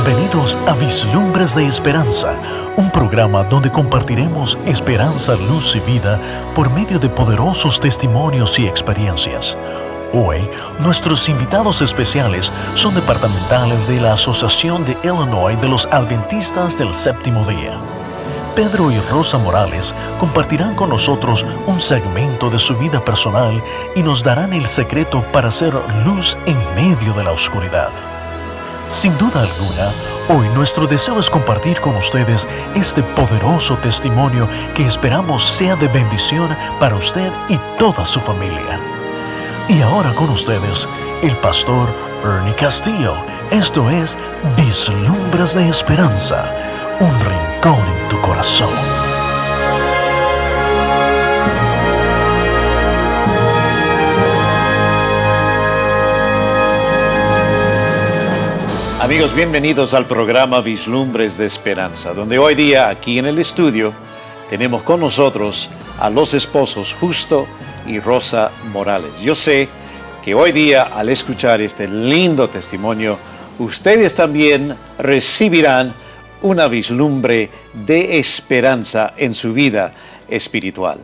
Bienvenidos a Vislumbres de Esperanza, un programa donde compartiremos esperanza, luz y vida por medio de poderosos testimonios y experiencias. Hoy, nuestros invitados especiales son departamentales de la Asociación de Illinois de los Adventistas del Séptimo Día. Pedro y Rosa Morales compartirán con nosotros un segmento de su vida personal y nos darán el secreto para ser luz en medio de la oscuridad. Sin duda alguna, hoy nuestro deseo es compartir con ustedes este poderoso testimonio que esperamos sea de bendición para usted y toda su familia. Y ahora con ustedes, el pastor Ernie Castillo. Esto es Vislumbres de Esperanza, un rincón en tu corazón. Amigos, bienvenidos al programa Vislumbres de Esperanza, donde hoy día aquí en el estudio tenemos con nosotros a los esposos Justo y Rosa Morales. Yo sé que hoy día, al escuchar este lindo testimonio, ustedes también recibirán una vislumbre de esperanza en su vida espiritual.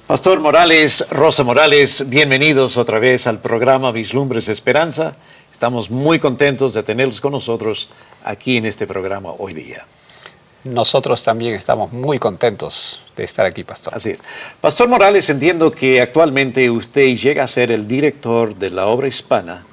Pastor Morales, Rosa Morales, bienvenidos otra vez al programa Vislumbres de Esperanza. Estamos muy contentos de tenerlos con nosotros aquí en este programa hoy día. Nosotros también estamos muy contentos de estar aquí, Pastor. Así es. Pastor Morales, entiendo que actualmente usted llega a ser el director de la obra hispana,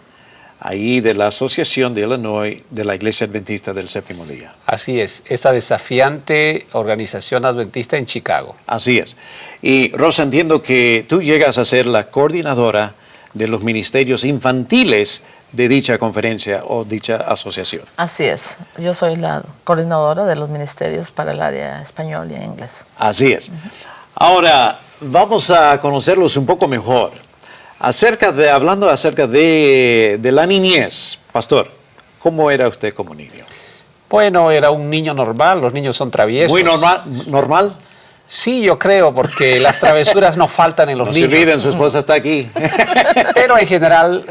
ahí de la Asociación de Illinois de la Iglesia Adventista del Séptimo Día. Así es, esa desafiante organización adventista en Chicago. Así es. Y Rosa, entiendo que tú llegas a ser la coordinadora de los ministerios infantiles de dicha conferencia o dicha asociación. Así es. Yo soy la coordinadora de los ministerios para el área español y inglés. Así es. Ahora, vamos a conocerlos un poco mejor. Hablando acerca de la niñez, Pastor, ¿cómo era usted como niño? Bueno, era un niño normal, los niños son traviesos. ¿Muy normal? Sí, yo creo, porque las travesuras no faltan en los niños. No se olviden, su esposa está aquí. Pero en general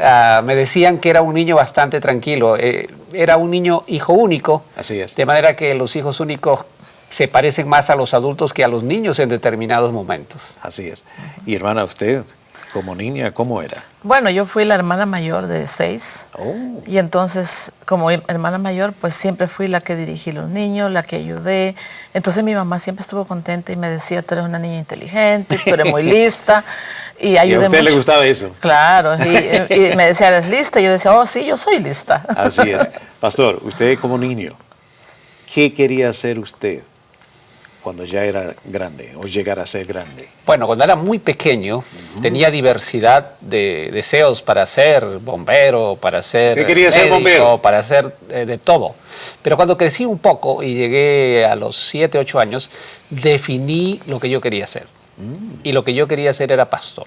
me decían que era un niño bastante tranquilo. Era un niño hijo único. Así es. De manera que los hijos únicos se parecen más a los adultos que a los niños en determinados momentos. Así es. Y hermana, usted, como niña, ¿cómo era? Bueno, yo fui la hermana mayor de 6. Oh. Y entonces, como hermana mayor, pues siempre fui la que dirigí los niños, la que ayudé. Entonces mi mamá siempre estuvo contenta y me decía, tú eres una niña inteligente, tú eres muy lista. Y ayudé ¿Y a usted mucho. le gustaba eso? Claro. Y me decía, ¿eres lista? Y yo decía, oh, sí, yo soy lista. Así es. Pastor, usted como niño, ¿qué quería hacer usted cuando ya era grande o llegar a ser grande? Bueno, cuando era muy pequeño, tenía diversidad de deseos para ser bombero, para ser ¿Qué quería ser bombero? para ser de todo. Pero cuando crecí un poco y llegué a los 7, 8 años, definí lo que yo quería hacer. Y lo que yo quería hacer era pastor.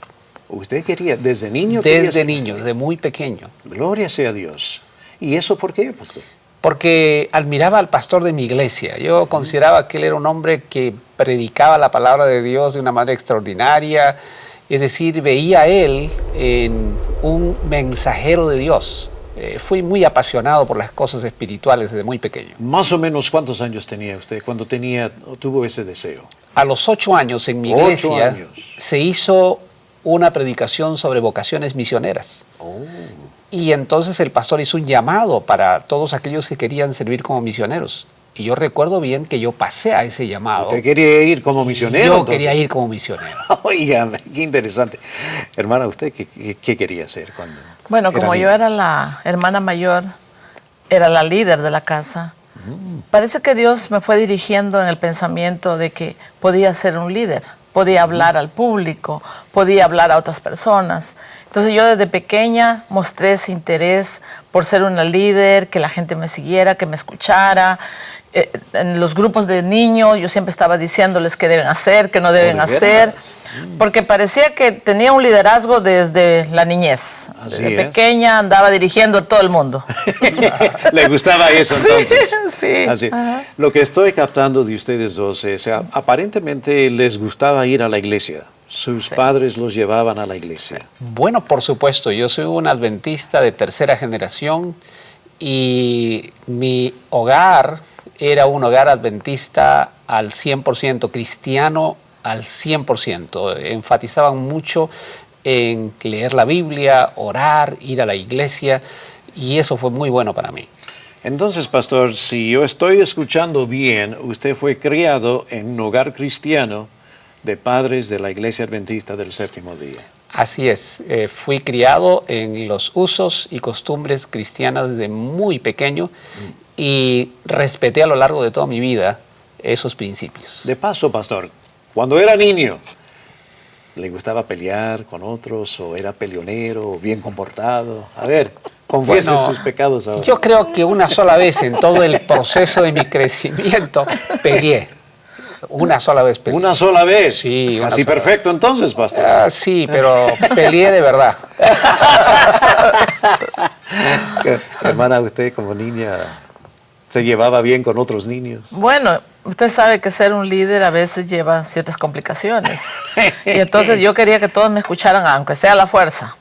¿Usted quería, desde niño? Desde niño, desde muy pequeño. Gloria sea a Dios. ¿Y eso por qué, pastor? Porque admiraba al pastor de mi iglesia. Yo consideraba que él era un hombre que predicaba la palabra de Dios de una manera extraordinaria. Es decir, veía a él en un mensajero de Dios. Fui muy apasionado por las cosas espirituales desde muy pequeño. Más o menos, ¿cuántos años tenía usted cuando tuvo ese deseo? A los 8 años en mi 8 iglesia años. se hizo una predicación sobre vocaciones misioneras. Oh. Y entonces el pastor hizo un llamado para todos aquellos que querían servir como misioneros. Y yo recuerdo bien que yo pasé a ese llamado. ¿Usted quería ir como misionero? Yo entonces? quería ir como misionero. Oigan, qué interesante. Hermana, ¿usted qué quería hacer cuando Bueno, era como niña? yo era la hermana mayor, era la líder de la casa, parece que Dios me fue dirigiendo en el pensamiento de que podía ser un líder, podía hablar al público, podía hablar a otras personas. Entonces yo desde pequeña mostré ese interés por ser una líder, que la gente me siguiera, que me escuchara. En los grupos de niños yo siempre estaba diciéndoles qué deben hacer, qué no deben hacer, porque parecía que tenía un liderazgo desde la niñez. Así Desde es. pequeña andaba dirigiendo a todo el mundo. ¿Le gustaba eso Sí, entonces? sí. Así. Ajá. Lo que estoy captando de ustedes dos es, aparentemente les gustaba ir a la iglesia. Sus Sí. padres los llevaban a la iglesia. Bueno, por supuesto, yo soy un adventista de tercera generación y mi hogar era un hogar adventista al 100%, cristiano al 100%. Enfatizaban mucho en leer la Biblia, orar, ir a la iglesia, y eso fue muy bueno para mí. Entonces, pastor, si yo estoy escuchando bien, usted fue criado en un hogar cristiano de padres de la Iglesia Adventista del Séptimo Día. Así es, fui criado en los usos y costumbres cristianas desde muy pequeño y respeté a lo largo de toda mi vida esos principios. De paso, pastor, cuando era niño, ¿le gustaba pelear con otros o era peleonero o bien comportado? A ver, confiese Bueno, sus pecados ahora. yo creo que una sola vez en todo el proceso de mi crecimiento peleé. Una sola vez peleé. ¿Una sola vez? Sí, una Así sola perfecto entonces, pastor. Sí, pero peleé de verdad. Hermana, usted como niña se llevaba bien con otros niños. Bueno, usted sabe que ser un líder a veces lleva ciertas complicaciones. Y entonces yo quería que todos me escucharan, aunque sea a la fuerza.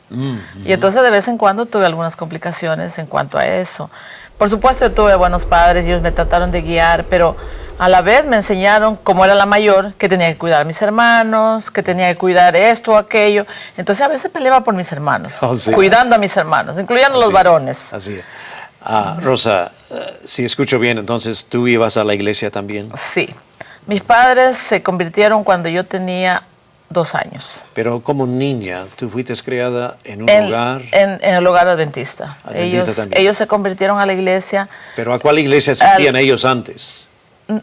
Y entonces de vez en cuando tuve algunas complicaciones en cuanto a eso. Por supuesto, yo tuve buenos padres, ellos me trataron de guiar, pero a la vez me enseñaron, como era la mayor, que tenía que cuidar a mis hermanos, que tenía que cuidar esto o aquello. Entonces a veces peleaba por mis hermanos, Oh, sí. cuidando a mis hermanos, incluyendo los varones. Así es. Rosa, si escucho bien, entonces tú ibas a la iglesia también. Sí. Mis padres se convirtieron cuando yo tenía 2 años. Pero como niña, tú fuiste criada en un hogar. En el hogar adventista. Adventista también. Ellos se convirtieron a la iglesia. ¿Pero a cuál iglesia asistían ellos antes?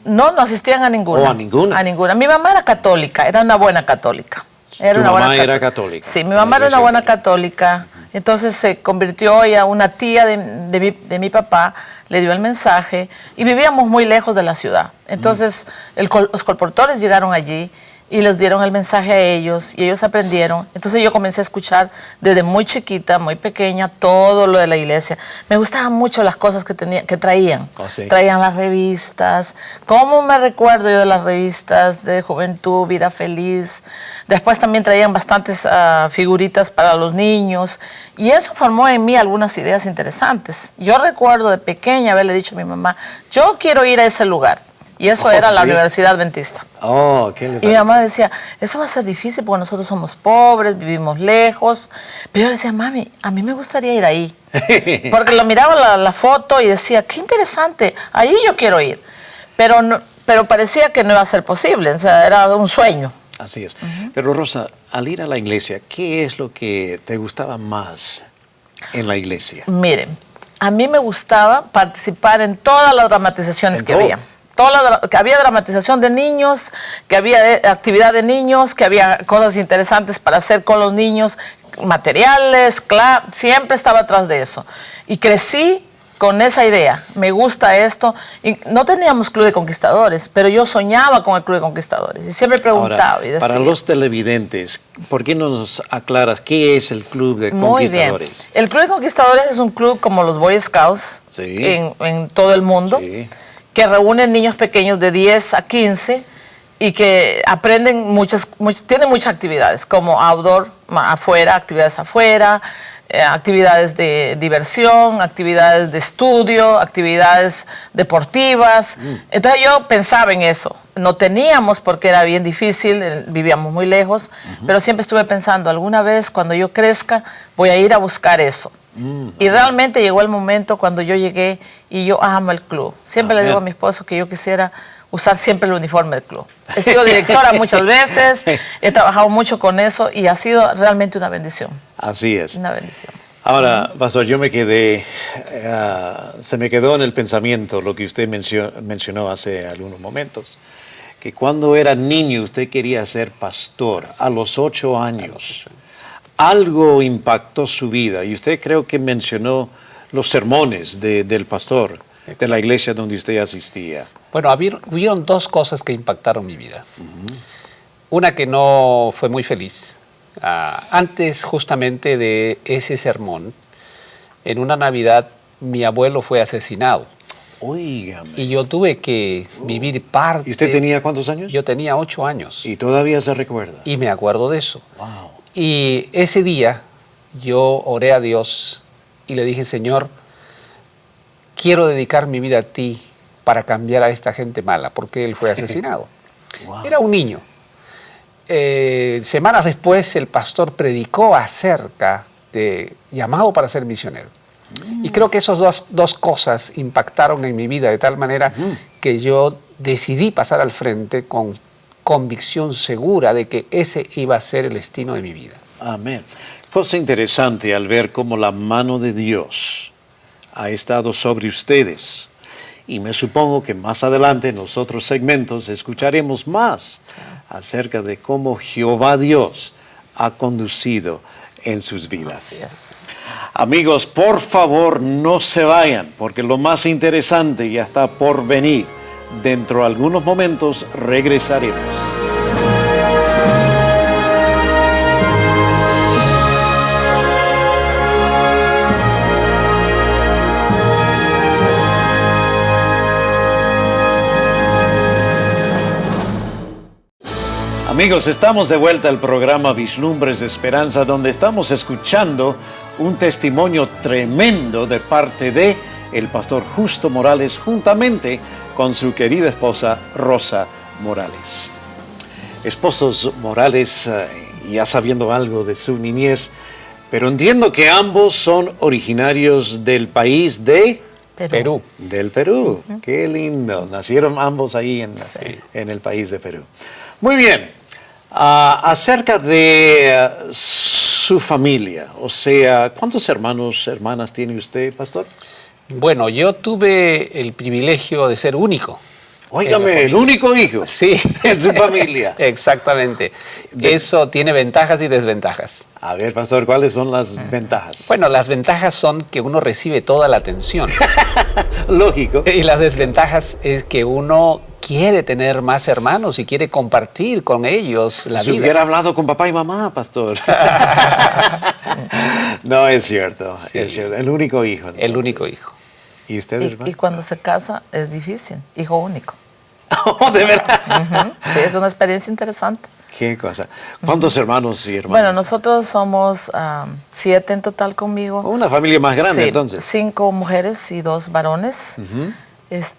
No asistían a ninguna. ¿Oh, a ninguna? A ninguna. Mi mamá era católica, era una buena católica. ¿Tu mamá era católica? Sí, mi mamá era una buena católica. Entonces se convirtió ella, una tía de mi papá, le dio el mensaje y vivíamos muy lejos de la ciudad. Entonces los colportores llegaron allí y les dieron el mensaje a ellos y ellos aprendieron. Entonces yo comencé a escuchar desde muy chiquita, muy pequeña, todo lo de la iglesia. Me gustaban mucho las cosas que traían. Oh, sí. Traían las revistas. ¿Cómo me recuerdo yo de las revistas de Juventud, Vida Feliz? Después también traían bastantes figuritas para los niños. Y eso formó en mí algunas ideas interesantes. Yo recuerdo de pequeña haberle dicho a mi mamá, yo quiero ir a ese lugar. Y eso era la ¿sí? Universidad Adventista. Oh, ¿qué le Y mi parece? mamá decía, eso va a ser difícil porque nosotros somos pobres, vivimos lejos. Pero yo le decía, mami, a mí me gustaría ir ahí. Porque lo miraba la foto y decía, qué interesante, ahí yo quiero ir. Pero parecía que no iba a ser posible, o sea, era un sueño. Así es. Pero Rosa, al ir a la iglesia, ¿qué es lo que te gustaba más en la iglesia? Miren, a mí me gustaba participar en todas las dramatizaciones ¿En que todo? había. Que había dramatización de niños, que había actividad de niños, que había cosas interesantes para hacer con los niños, materiales, siempre estaba atrás de eso. Y crecí con esa idea, me gusta esto. Y no teníamos club de conquistadores, pero yo soñaba con el club de conquistadores y siempre preguntaba. Ahora, y decía, para los televidentes, ¿por qué no nos aclaras qué es el Club de muy bien. Conquistadores? El club de conquistadores es un club como los Boy Scouts Sí. en todo el mundo. Sí. Que reúnen niños pequeños de 10 a 15 y que aprenden tienen muchas actividades, como outdoor, actividades afuera, actividades de diversión, actividades de estudio, actividades deportivas. Entonces yo pensaba en eso. No teníamos porque era bien difícil, vivíamos muy lejos, pero siempre estuve pensando, alguna vez cuando yo crezca voy a ir a buscar eso. Y realmente llegó el momento cuando yo llegué y yo amo el club. Siempre le digo a mi esposo que yo quisiera usar siempre el uniforme del club. He sido directora muchas veces, he trabajado mucho con eso y ha sido realmente una bendición. Así es. Una bendición. Ahora, pastor, yo me quedé, se me quedó en el pensamiento lo que usted mencionó hace algunos momentos, que cuando era niño usted quería ser pastor a los 8 años. Algo impactó su vida y usted creo que mencionó los sermones del pastor de la iglesia donde usted asistía. Bueno, hubieron 2 cosas que impactaron mi vida. Una que no fue muy feliz. Antes justamente de ese sermón, en una Navidad, mi abuelo fue asesinado. Óigame. Y yo tuve que vivir parte... ¿Y usted tenía cuántos años? Yo tenía 8 años. Y todavía se recuerda. Y me acuerdo de eso. Wow. Y ese día yo oré a Dios y le dije, Señor, quiero dedicar mi vida a ti para cambiar a esta gente mala, porque él fue asesinado. Wow. Era un niño. Semanas después el pastor predicó acerca de llamado para ser misionero. Y creo que esas dos cosas impactaron en mi vida de tal manera que yo decidí pasar al frente con convicción segura de que ese iba a ser el destino de mi vida. Amén. Cosa interesante al ver cómo la mano de Dios ha estado sobre ustedes. Y me supongo que más adelante en los otros segmentos escucharemos más acerca de cómo Jehová Dios ha conducido en sus vidas. Así es. Amigos, por favor no se vayan, porque lo más interesante ya está por venir. Dentro de algunos momentos regresaremos. Amigos, estamos de vuelta al programa Vislumbres de Esperanza, donde estamos escuchando un testimonio tremendo de parte de el pastor Justo Morales, juntamente con su querida esposa Rosa Morales. Esposos Morales, ya sabiendo algo de su niñez, pero entiendo que ambos son originarios del país de Perú. Del Perú. Qué lindo. Nacieron ambos ahí en el país de Perú. Muy bien. Acerca de su familia, o sea, ¿cuántos hermanos, hermanas tiene usted, pastor? Bueno, yo tuve el privilegio de ser único. Óigame, el único hijo Sí. en su familia. Exactamente. Eso tiene ventajas y desventajas. A ver, pastor, ¿cuáles son las ventajas? Bueno, las ventajas son que uno recibe toda la atención. Lógico. Y las desventajas es que uno quiere tener más hermanos y quiere compartir con ellos la Si vida. hubiera hablado con papá y mamá, pastor. No, es cierto, Sí. es cierto. El único hijo. El entonces. único hijo. ¿Y usted, Y hermano? cuando se casa es difícil, hijo único. Oh, ¿de verdad? Sí, es una experiencia interesante. ¿Qué cosa? ¿Cuántos hermanos y hermanas? Bueno, nosotros somos 7 en total conmigo. Una familia más grande, Sí, entonces. 5 mujeres y 2 varones.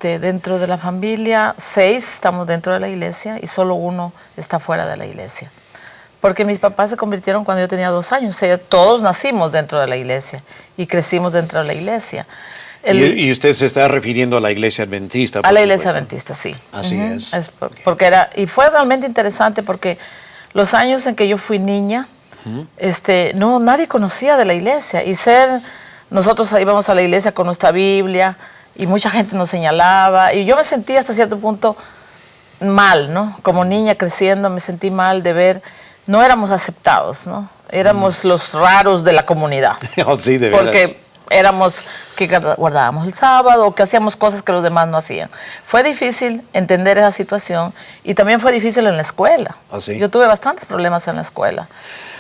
Dentro de la familia, 6 estamos dentro de la iglesia y solo 1 está fuera de la iglesia. Porque mis papás se convirtieron cuando yo tenía 2 años. O sea, todos nacimos dentro de la iglesia y crecimos dentro de la iglesia. Y usted se está refiriendo a la iglesia adventista. A por la iglesia supuesto. adventista, sí. Así es. Porque y fue realmente interesante porque los años en que yo fui niña, nadie conocía de la iglesia. Y nosotros íbamos a la iglesia con nuestra Biblia y mucha gente nos señalaba. Y yo me sentí hasta cierto punto mal, ¿no? Como niña creciendo me sentí mal de ver, no éramos aceptados, ¿no? Éramos los raros de la comunidad. Oh, sí, de veras. Porque éramos que guardábamos el sábado o que hacíamos cosas que los demás no hacían. Fue difícil entender esa situación y también fue difícil en la escuela. ¿Ah, sí? Yo tuve bastantes problemas en la escuela.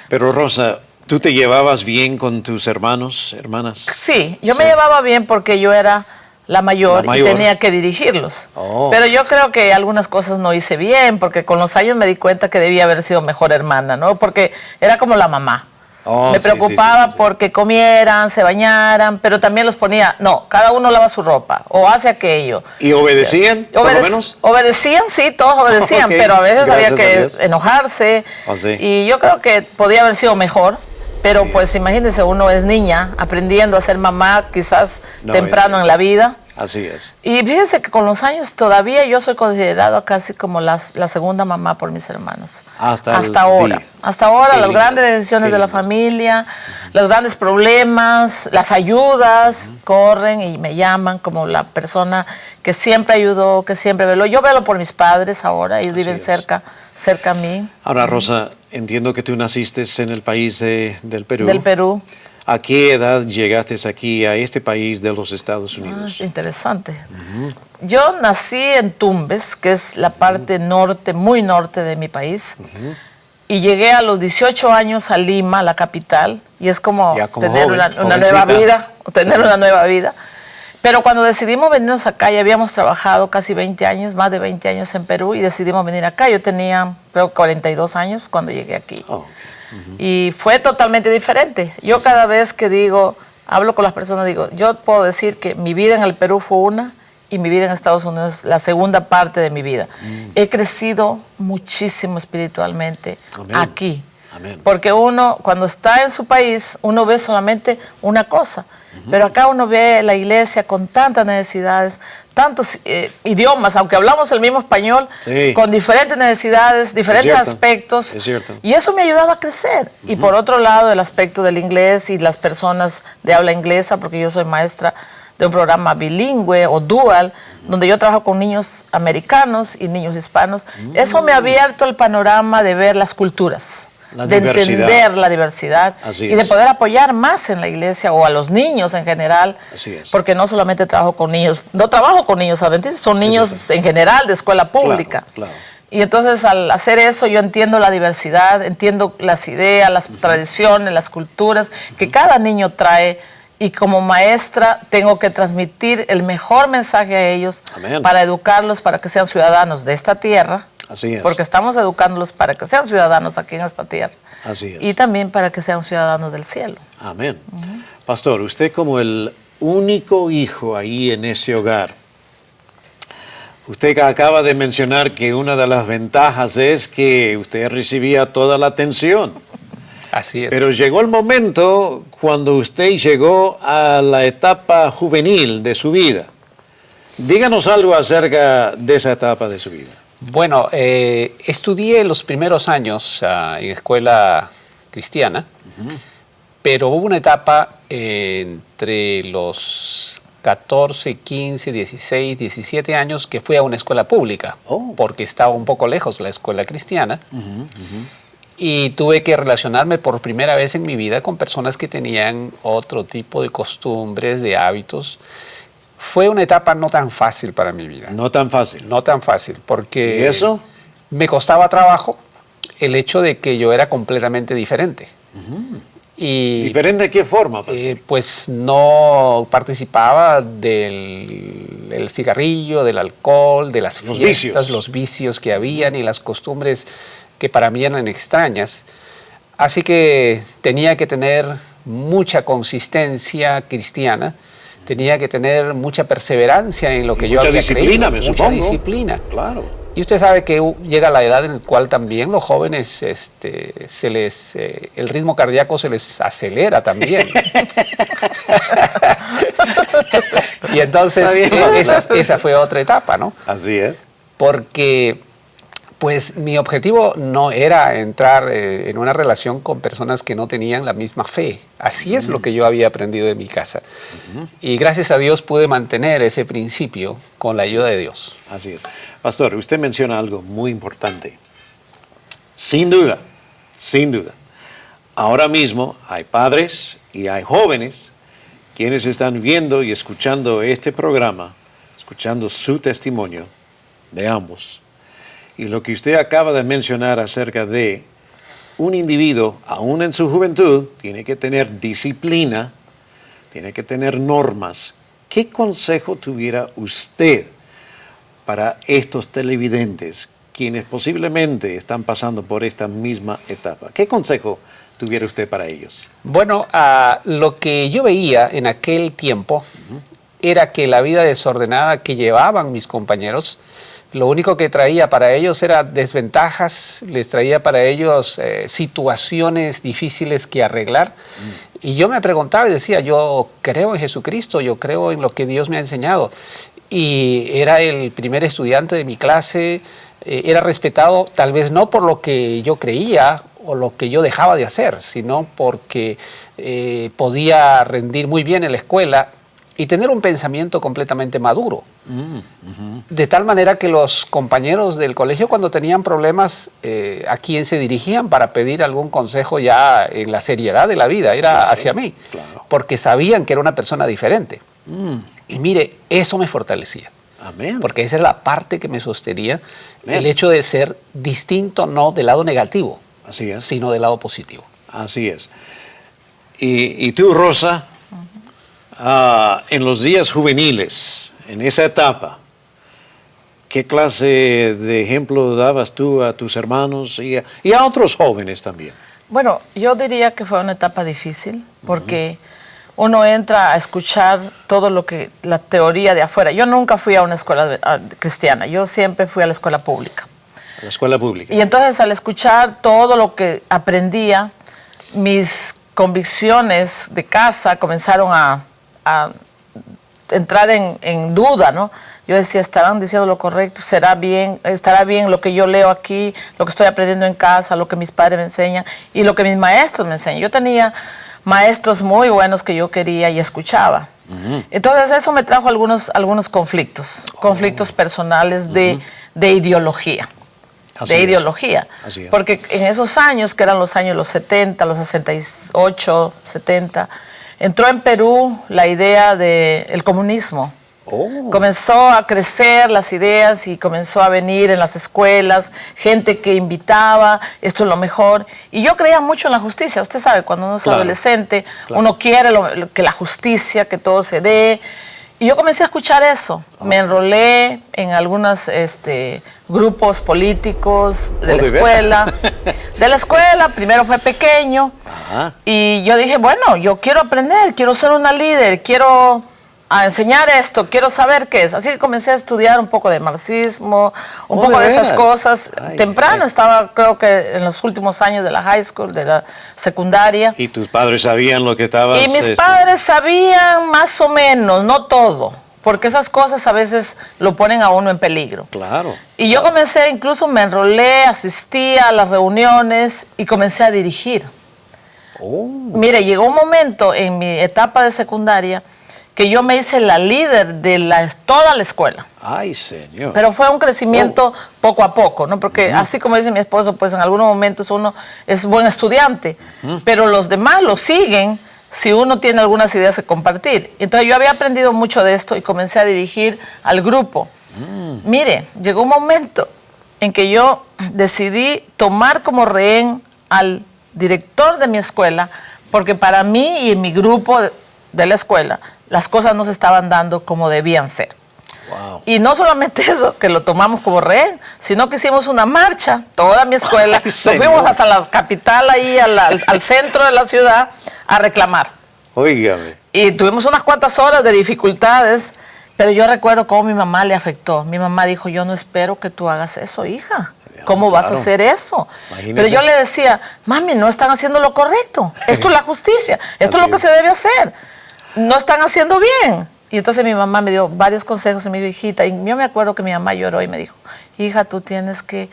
Pero Rosa, ¿tú te llevabas bien con tus hermanos, hermanas? Sí, yo me llevaba bien porque yo era la mayor y tenía que dirigirlos. Oh. Pero yo creo que algunas cosas no hice bien porque con los años me di cuenta que debía haber sido mejor hermana, ¿no? Porque era como la mamá. Oh, me preocupaba sí. porque comieran, se bañaran, pero también los ponía, no, cada uno lava su ropa o hace aquello. ¿Y obedecían, por lo menos? Obedecían, sí, todos obedecían, Ok, pero a veces había gracias a que Dios. enojarse. Oh, sí. Y yo creo que podía haber sido mejor, pero Sí. pues imagínense, uno es niña aprendiendo a ser mamá quizás No, temprano es en la vida. Así es. Y fíjense que con los años todavía yo soy considerada casi como la segunda mamá por mis hermanos. Hasta ahora. día. Hasta ahora, Qué las lindo, grandes decisiones qué de la lindo. familia, los grandes problemas, las ayudas, corren y me llaman como la persona que siempre ayudó, que siempre veló. Yo velo por mis padres ahora, ellos viven es. cerca a mí, Ahora, Rosa, entiendo que tú naciste en el país del Perú. del Perú. ¿A qué edad llegaste aquí, a este país de los Estados Unidos? Interesante. Yo nací en Tumbes, que es la parte norte, muy norte de mi país, y llegué a los 18 años a Lima, la capital, y es como, Ya como tener joven, una nueva jovencita. vida, tener una nueva vida. Pero cuando decidimos venirnos acá, ya habíamos trabajado casi 20 años, más de 20 años en Perú, y decidimos venir acá. Yo tenía, creo, 42 años cuando llegué aquí. Oh. Y fue totalmente diferente. Yo cada vez que digo, hablo con las personas, digo, yo puedo decir que mi vida en el Perú fue una y mi vida en Estados Unidos la segunda parte de mi vida. He crecido muchísimo espiritualmente aquí. Amén. Porque uno, cuando está en su país, uno ve solamente una cosa. Pero acá uno ve la iglesia con tantas necesidades, tantos idiomas, aunque hablamos el mismo español, Sí. con diferentes necesidades, diferentes cierto, aspectos. es cierto. Y eso me ayudaba a crecer. Y por otro lado, el aspecto del inglés y las personas de habla inglesa, porque yo soy maestra de un programa bilingüe o dual, donde yo trabajo con niños americanos y niños hispanos. Eso me ha abierto el panorama de ver las culturas. La de diversidad. entender la diversidad Así y de es. poder apoyar más en la iglesia o a los niños en general, Así es. porque no solamente trabajo con niños, no trabajo con niños adventistas, son niños en general de escuela pública. Claro. Y entonces al hacer eso yo entiendo la diversidad, entiendo las ideas, las tradiciones, las culturas que cada niño trae, y como maestra tengo que transmitir el mejor mensaje a ellos. Amén. Para educarlos para que sean ciudadanos de esta tierra. Así es. Porque estamos educándolos para que sean ciudadanos aquí en esta tierra. Así es. Y también para que sean ciudadanos del cielo. Amén. Pastor, usted como el único hijo ahí en ese hogar, usted acaba de mencionar que una de las ventajas es que usted recibía toda la atención. Así es. Pero llegó el momento cuando usted llegó a la etapa juvenil de su vida. Díganos algo acerca de esa etapa de su vida. Bueno, estudié los primeros años en escuela cristiana, pero hubo una etapa entre los 14, 15, 16, 17 años que fui a una escuela pública, porque estaba un poco lejos la escuela cristiana, y tuve que relacionarme por primera vez en mi vida con personas que tenían otro tipo de costumbres, de hábitos. Fue una etapa no tan fácil para mi vida. No tan fácil. No tan fácil, porque ¿Y eso? me costaba trabajo el hecho de que yo era completamente diferente. Y ¿Diferente de qué forma, pastor? pues no participaba del cigarrillo, del alcohol, de las Los fiestas, vicios. los vicios que habían y las costumbres que para mí eran extrañas. Así que tenía que tener mucha consistencia cristiana, tenía que tener mucha perseverancia en lo que yo Mucha había disciplina, creído, me mucha supongo. disciplina. Claro. Y usted sabe que llega la edad en la cual también los jóvenes, el ritmo cardíaco se les acelera también. Y entonces Está bien. esa fue otra etapa, ¿no? Así es. Porque pues mi objetivo no era entrar en una relación con personas que no tenían la misma fe. Así es lo que yo había aprendido de mi casa. Y gracias a Dios pude mantener ese principio con la ayuda de Dios. Así es. Pastor, usted menciona algo muy importante. Sin duda, sin duda. Ahora mismo hay padres y hay jóvenes quienes están viendo y escuchando este programa, escuchando su testimonio de ambos. Y lo que usted acaba de mencionar acerca de un individuo, aún en su juventud, tiene que tener disciplina, tiene que tener normas. ¿Qué consejo tuviera usted para estos televidentes, quienes posiblemente están pasando por esta misma etapa? ¿Qué consejo tuviera usted para ellos? Bueno, lo que yo veía en aquel tiempo era que la vida desordenada que llevaban mis compañeros, lo único que traía para ellos era desventajas, les traía para ellos situaciones difíciles que arreglar. Y yo me preguntaba y decía, yo creo en Jesucristo, yo creo en lo que Dios me ha enseñado. Y era el primer estudiante de mi clase, era respetado tal vez no por lo que yo creía o lo que yo dejaba de hacer, sino porque podía rendir muy bien en la escuela y tener un pensamiento completamente maduro. De tal manera que los compañeros del colegio, cuando tenían problemas, a quién se dirigían para pedir algún consejo ya en la seriedad de la vida, era hacia mí, porque sabían que era una persona diferente. Y mire, eso me fortalecía. Amén. Porque esa era la parte que me sostenía, el hecho de ser distinto no del lado negativo, Así es. sino del lado positivo. Así es. Y tú, Rosa, en los días juveniles, en esa etapa, ¿qué clase de ejemplo dabas tú a tus hermanos y a otros jóvenes también? Bueno, yo diría que fue una etapa difícil porque uno entra a escuchar todo lo que, la teoría de afuera. Yo nunca fui a una escuela cristiana, yo siempre fui a la escuela pública. A la escuela pública. Y entonces al escuchar todo lo que aprendía, mis convicciones de casa comenzaron a entrar en duda, ¿no? Yo decía, ¿estarán diciendo lo correcto? ¿Será bien? ¿Estará bien lo que yo leo aquí, lo que estoy aprendiendo en casa, lo que mis padres me enseñan y lo que mis maestros me enseñan? Yo tenía maestros muy buenos que yo quería y escuchaba. Entonces eso me trajo algunos conflictos, conflictos personales de ideología. Así de es. ideología. Así es. Porque en esos años, que eran los años los 70, los 68, 70, entró en Perú la idea del comunismo. Oh. Comenzó a crecer las ideas y comenzó a venir en las escuelas gente que invitaba, esto es lo mejor. Y yo creía mucho en la justicia. Usted sabe, cuando uno es Claro, adolescente, claro. uno quiere que la justicia, que todo se dé. Y yo comencé a escuchar eso. Me enrolé en algunos grupos políticos de la ¿de escuela. De la escuela, primero fue pequeño. Ajá. Y yo dije, bueno, yo quiero aprender, quiero ser una líder, quiero enseñar esto, quiero saber qué es. Así que comencé a estudiar un poco de marxismo, un poco ¿de de esas veras? cosas. Ay, Temprano, ay. estaba creo que en los últimos años de la high school, de la secundaria. ¿Y tus padres sabían lo que estabas? Y mis padres sabían más o menos, no todo, porque esas cosas a veces lo ponen a uno en peligro. Claro. Y yo comencé, incluso me enrolé, asistí a las reuniones y comencé a dirigir. Oh. Mire, llegó un momento en mi etapa de secundaria que yo me hice la líder de toda la escuela. Ay, señor. Pero fue un crecimiento poco a poco, ¿no? Porque así como dice mi esposo, pues en algunos momentos uno es buen estudiante, pero los demás lo siguen si uno tiene algunas ideas que compartir. Entonces yo había aprendido mucho de esto y comencé a dirigir al grupo. Mire, llegó un momento en que yo decidí tomar como rehén al director de mi escuela, porque para mí y en mi grupo de la escuela las cosas no se estaban dando como debían ser. Wow. Y no solamente eso, que lo tomamos como rehén, sino que hicimos una marcha, toda mi escuela, Ay, nos señor. fuimos hasta la capital, ahí al centro de la ciudad, a reclamar. Óigame. Y tuvimos unas cuantas horas de dificultades, pero yo recuerdo cómo mi mamá le afectó. Mi mamá dijo, yo no espero que tú hagas eso, hija. ¿Cómo vas a Claro. hacer eso? Imagínese. Pero yo le decía, mami, no están haciendo lo correcto. Esto es la justicia. Esto es lo que es. se debe hacer. No están haciendo bien. Y entonces mi mamá me dio varios consejos y me dijo, hijita, y yo me acuerdo que mi mamá lloró y me dijo, hija, tú tienes que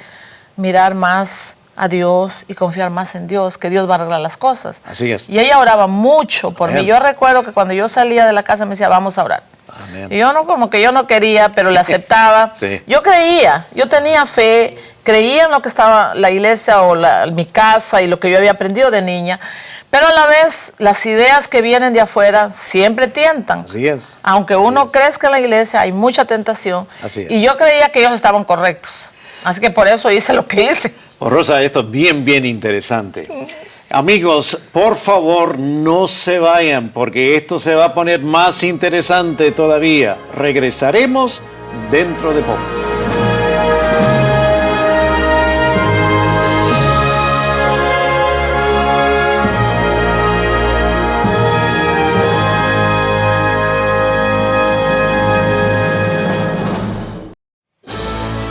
mirar más a Dios y confiar más en Dios, que Dios va a arreglar las cosas. Así es. Y ella oraba mucho por mí. Amén. Yo recuerdo que cuando yo salía de la casa me decía, vamos a orar. Amén. Y yo no, como que yo no quería, pero le aceptaba. Sí. Yo creía, yo tenía fe, creía en lo que estaba la iglesia o mi casa y lo que yo había aprendido de niña, pero a la vez las ideas que vienen de afuera siempre tientan. Así es. Aunque Así uno es. crezca en la iglesia, hay mucha tentación. Así es. Y yo creía que ellos estaban correctos. Así que por eso hice lo que hice. Oh, Rosa, esto es bien interesante. Amigos, por favor, no se vayan, porque esto se va a poner más interesante todavía. Regresaremos dentro de poco.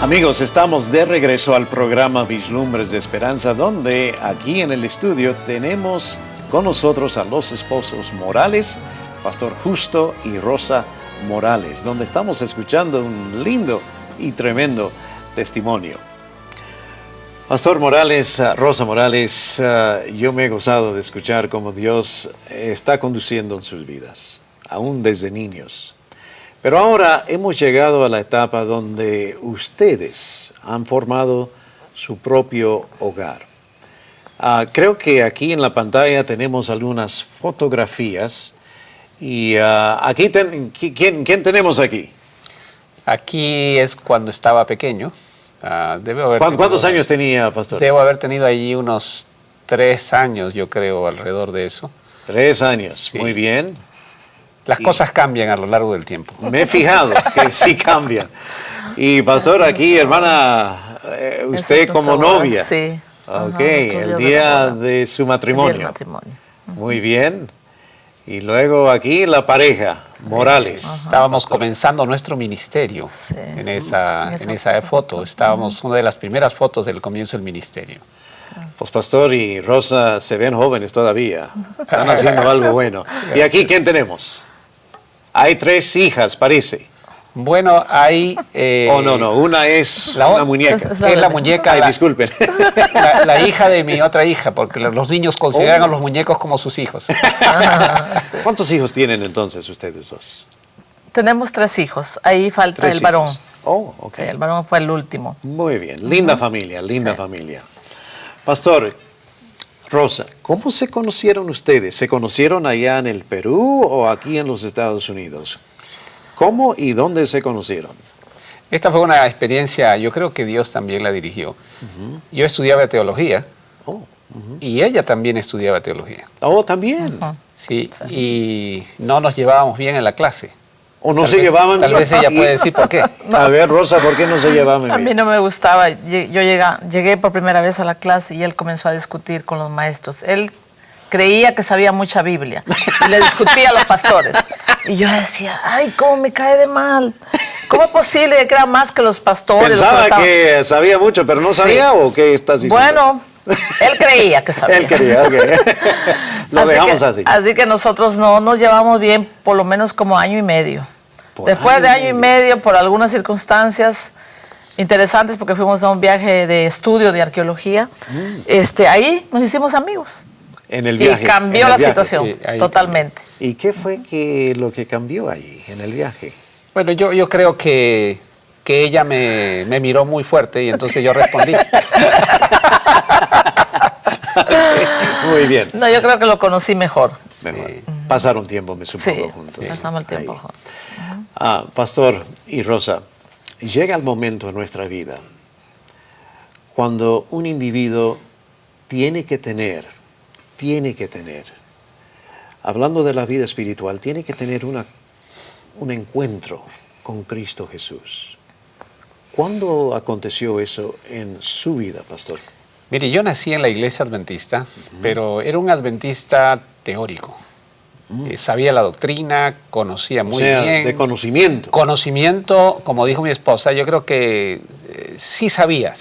Amigos, estamos de regreso al programa Vislumbres de Esperanza, donde aquí en el estudio tenemos con nosotros a los esposos Morales, Pastor Justo y Rosa Morales, donde estamos escuchando un lindo y tremendo testimonio. Pastor Morales, Rosa Morales, yo me he gozado de escuchar cómo Dios está conduciendo en sus vidas, aún desde niños. Pero ahora hemos llegado a la etapa donde ustedes han formado su propio hogar. Creo que aquí en la pantalla tenemos algunas fotografías. Y aquí, ¿quién tenemos aquí? Aquí es cuando estaba pequeño. ¿Cuántos años tenía, Pastor? Debo haber tenido allí unos 3 años, yo creo, alrededor de eso. 3 años, Sí. muy bien. Las cosas cambian a lo largo del tiempo. Me he fijado que sí cambian. Y Pastor, aquí, hermana, Esa usted es como nuestra boda, novia. Sí. Ok, Ajá, nuestro el de día la boda. de su El día del matrimonio. matrimonio. Muy bien. Y luego aquí la pareja, Morales. Estábamos comenzando nuestro ministerio Sí. en esa foto. Estábamos, una de las primeras fotos del comienzo del ministerio. Pues Pastor y Rosa se ven jóvenes todavía. Están haciendo algo bueno. ¿Y aquí quién tenemos? Hay 3 hijas, parece. Bueno, hay... Oh, no, una es la una o- muñeca. Es la muñeca, Ay, disculpen. la hija de mi otra hija, porque los niños consideran a los muñecos como sus hijos. Sí. ¿Cuántos hijos tienen entonces ustedes dos? Tenemos 3 hijos. Ahí falta 3 el varón. hijos. Oh, ok. Sí, el varón fue el último. Muy bien, linda familia, linda Sí. familia. Pastor, Rosa, ¿cómo se conocieron ustedes? ¿Se conocieron allá en el Perú o aquí en los Estados Unidos? ¿Cómo y dónde se conocieron? Esta fue una experiencia, yo creo que Dios también la dirigió. Yo estudiaba teología Oh, y ella también estudiaba teología. oh, también. Sí, y no nos llevábamos bien en la clase. ¿O no Tal se vez- llevaban Tal bien? vez ella puede decir por qué. A ver, Rosa, ¿por qué no se llevaban A mí bien? no me gustaba. Yo llegué por primera vez a la clase y él comenzó a discutir con los maestros. Él creía que sabía mucha Biblia y le discutía a los pastores. Y yo decía, ay, cómo me cae de mal. ¿Cómo es posible que era más que los pastores? Pensaba los que sabía mucho, pero no Sí. sabía, ¿o qué estás diciendo? Bueno, él creía que sabía. Él quería, ok. Lo dejamos así. Así que nosotros no nos llevamos bien por lo menos como año y medio. Por Después de año y año y medio, por algunas circunstancias interesantes, porque fuimos a un viaje de estudio de arqueología, ahí nos hicimos amigos. En el viaje. Y cambió en el la viaje. situación Sí, ahí totalmente. ¿Y qué fue lo que cambió ahí, en el viaje? Bueno, yo creo que ella me miró muy fuerte y entonces yo respondí. Muy bien. No, yo creo que lo conocí mejor. Mejor. Pasaron tiempo, me Sí, supongo, juntos. pasamos el tiempo Ahí. juntos. Pastor y Rosa, llega el momento en nuestra vida cuando un individuo tiene que tener, hablando de la vida espiritual, tiene que tener un encuentro con Cristo Jesús. ¿Cuándo aconteció eso en su vida, pastor? Mire, yo nací en la iglesia adventista, pero era un adventista teórico. Sabía la doctrina, conocía muy o sea, bien. de conocimiento. Conocimiento, como dijo mi esposa, yo creo que sí sabía,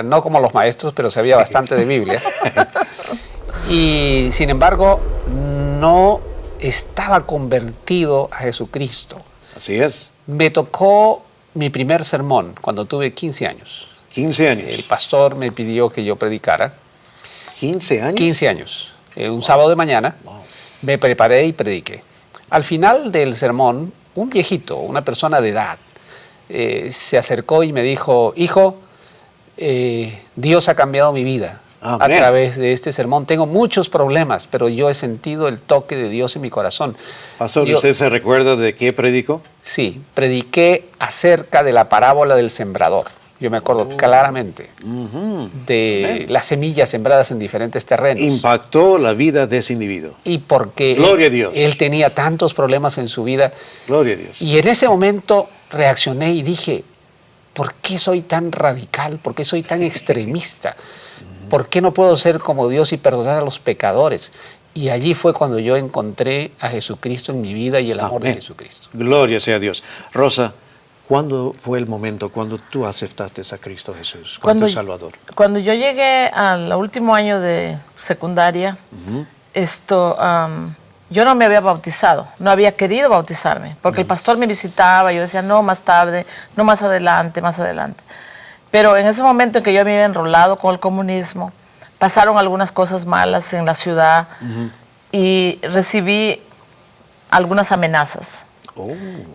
no como los maestros, pero sabía bastante de Biblia. Y sin embargo, no estaba convertido a Jesucristo. Así es. Me tocó mi primer sermón cuando tuve 15 años. 15 años. El pastor me pidió que yo predicara. 15 años. 15 años. Un sábado de mañana me preparé y prediqué. Al final del sermón, un viejito, una persona de edad, se acercó y me dijo, hijo, Dios ha cambiado mi vida Amén. a través de este sermón. Tengo muchos problemas, pero yo he sentido el toque de Dios en mi corazón. Pastor, Yo- ¿usted se recuerda de qué predicó? Sí, prediqué acerca de la parábola del sembrador. Yo me acuerdo claramente de las semillas sembradas en diferentes terrenos. Impactó la vida de ese individuo. Y porque Gloria a Dios. él tenía tantos problemas en su vida. Gloria a Dios. Y en ese momento reaccioné y dije, ¿por qué soy tan radical? ¿Por qué soy tan extremista? ¿Por qué no puedo ser como Dios y perdonar a los pecadores? Y allí fue cuando yo encontré a Jesucristo en mi vida y el amor Amén. de Jesucristo. Gloria sea a Dios. Rosa, ¿cuándo fue el momento cuando tú aceptaste a Cristo Jesús como tu Salvador? Cuando yo llegué al último año de secundaria, yo no me había bautizado, no había querido bautizarme, porque el pastor me visitaba y yo decía, no, más tarde, no, más adelante, más adelante. Pero en ese momento en que yo me había enrolado con el comunismo, pasaron algunas cosas malas en la ciudad y recibí algunas amenazas. Oh,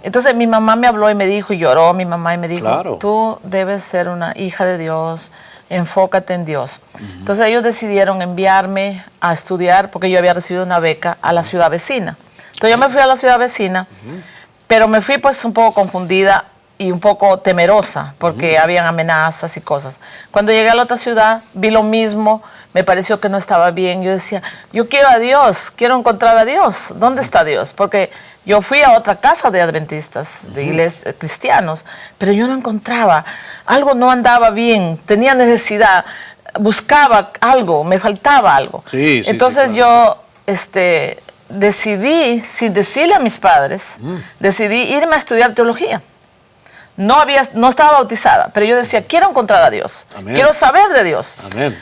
Entonces mi mamá me habló y me dijo, y lloró mi mamá y me dijo, Claro. tú debes ser una hija de Dios, enfócate en Dios. Entonces ellos decidieron enviarme a estudiar, porque yo había recibido una beca, a la ciudad vecina. Entonces yo me fui a la ciudad vecina, pero me fui pues un poco confundida y un poco temerosa, porque habían amenazas y cosas. Cuando llegué a la otra ciudad, vi lo mismo, me pareció que no estaba bien. Yo decía, yo quiero a Dios, quiero encontrar a Dios. ¿Dónde está Dios? Porque yo fui a otra casa de adventistas, de iglesias cristianos, pero yo no encontraba. Algo no andaba bien, tenía necesidad, buscaba algo, me faltaba algo. Sí, sí, Entonces sí, claro. yo decidí, sin decirle a mis padres, decidí irme a estudiar teología. No estaba bautizada, pero yo decía, quiero encontrar a Dios. Amén. Quiero saber de Dios. Amén.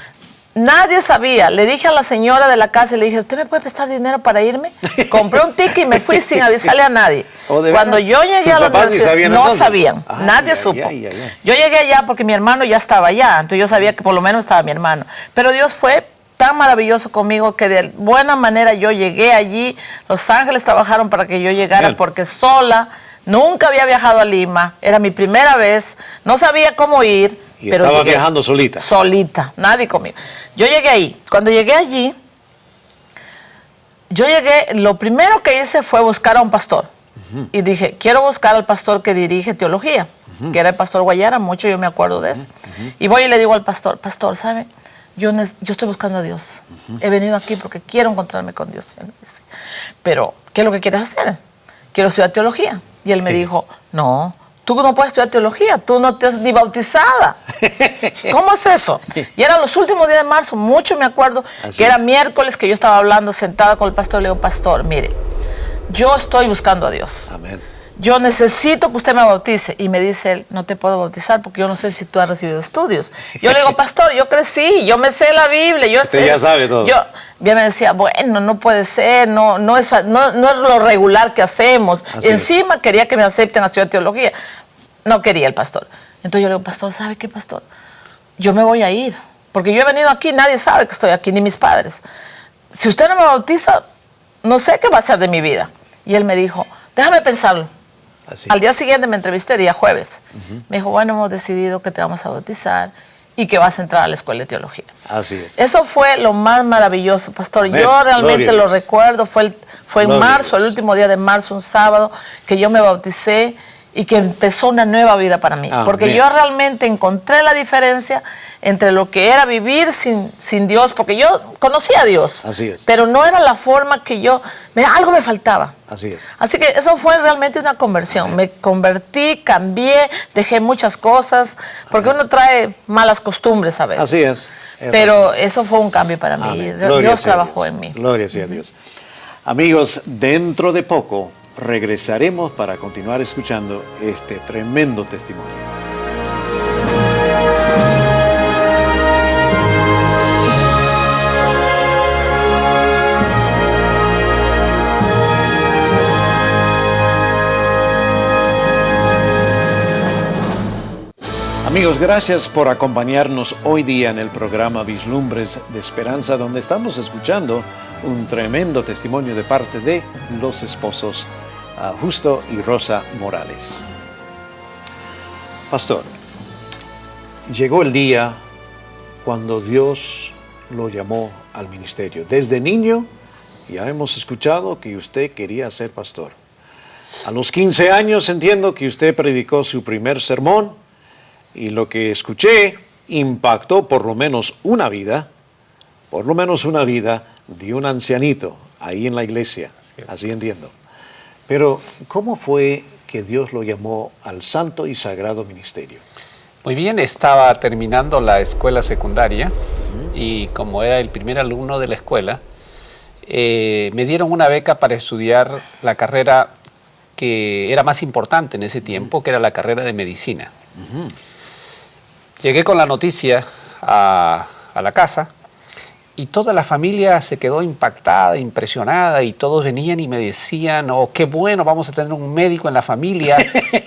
Nadie sabía. Le dije a la señora de la casa, le dije, ¿usted me puede prestar dinero para irme? Compré un ticket y me fui sin avisarle a nadie. Cuando yo llegué a la universidad, no sabían. Nadie supo. Yo llegué allá porque mi hermano ya estaba allá, entonces yo sabía que por lo menos estaba mi hermano. Pero Dios fue tan maravilloso conmigo que de buena manera yo llegué allí. Los ángeles trabajaron para que yo llegara. Bien. Porque sola, nunca había viajado a Lima, era mi primera vez, no sabía cómo ir. ¿Y pero estaba llegué, viajando solita? Solita, nadie conmigo. Yo llegué ahí. Cuando llegué allí, lo primero que hice fue buscar a un pastor. Y dije, quiero buscar al pastor que dirige teología, que era el pastor Guayara, mucho yo me acuerdo de eso. Y voy y le digo al pastor, ¿sabe? Yo estoy buscando a Dios. He venido aquí porque quiero encontrarme con Dios. Pero, ¿qué es lo que quieres hacer? Quiero estudiar teología. Y él me dijo, no, tú no puedes estudiar teología, tú no te has ni bautizada. ¿Cómo es eso? Y eran los últimos días de marzo, mucho me acuerdo, que era miércoles que yo estaba hablando sentada con el pastor. Le digo, pastor, mire, yo estoy buscando a Dios. Amén. Yo necesito que usted me bautice. Y me dice él, no te puedo bautizar porque yo no sé si tú has recibido estudios. Yo le digo, pastor, yo crecí, yo me sé la Biblia. Usted ya sabe todo. Bien me decía, bueno, no puede ser, no es lo regular que hacemos. Encima quería que me acepten a estudiar teología. No quería el pastor. Entonces yo le digo, pastor, ¿sabe qué, pastor? Yo me voy a ir, porque yo he venido aquí, nadie sabe que estoy aquí, ni mis padres. Si usted no me bautiza, no sé qué va a ser de mi vida. Y él me dijo, déjame pensarlo. Al día siguiente me entrevisté, día jueves. Me dijo, bueno, hemos decidido que te vamos a bautizar y que vas a entrar a la escuela de teología. Así es. Eso fue lo más maravilloso, pastor. Amén. Yo realmente lo recuerdo. Fue en marzo, el último día de marzo, un sábado, que yo me bauticé y que empezó una nueva vida para mí. Amén. Porque yo realmente encontré la diferencia entre lo que era vivir sin Dios, porque yo conocía a Dios. Así es. Pero no era la forma que algo me faltaba. Así es. Así que eso fue realmente una conversión. Amén. Me convertí, cambié, dejé muchas cosas, porque uno trae malas costumbres a veces. Así es. Pero eso fue un cambio para mí. Dios trabajó en mí. Gloria sea a Dios. Amigos, dentro de poco regresaremos para continuar escuchando este tremendo testimonio. Amigos, gracias por acompañarnos hoy día en el programa Vislumbres de Esperanza, donde estamos escuchando un tremendo testimonio de parte de los esposos Justo y Rosa Morales. Pastor, llegó el día cuando Dios lo llamó al ministerio. Desde niño ya hemos escuchado que usted quería ser pastor. A los 15 años entiendo que usted predicó su primer sermón y lo que escuché impactó por lo menos una vida de un ancianito ahí en la iglesia, así entiendo. Pero, ¿cómo fue que Dios lo llamó al santo y sagrado ministerio? Muy bien, estaba terminando la escuela secundaria y como era el primer alumno de la escuela, me dieron una beca para estudiar la carrera que era más importante en ese tiempo, que era la carrera de medicina. Llegué con la noticia a la casa y toda la familia se quedó impactada, impresionada, y todos venían y me decían, oh, qué bueno, vamos a tener un médico en la familia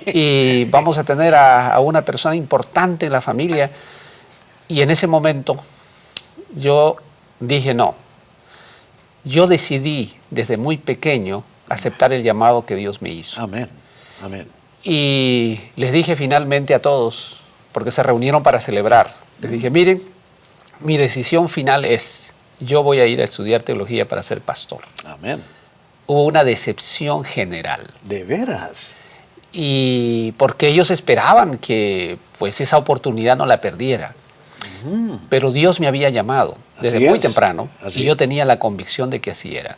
y vamos a tener a una persona importante en la familia. Y en ese momento yo dije no. Yo decidí desde muy pequeño aceptar el llamado que Dios me hizo. Amén, amén. Y les dije finalmente a todos, porque se reunieron para celebrar, les dije, miren, mi decisión final es, yo voy a ir a estudiar teología para ser pastor. Amén. Hubo una decepción general. ¿De veras? Y porque ellos esperaban que pues esa oportunidad no la perdiera. Pero Dios me había llamado desde muy temprano y yo tenía la convicción de que así era.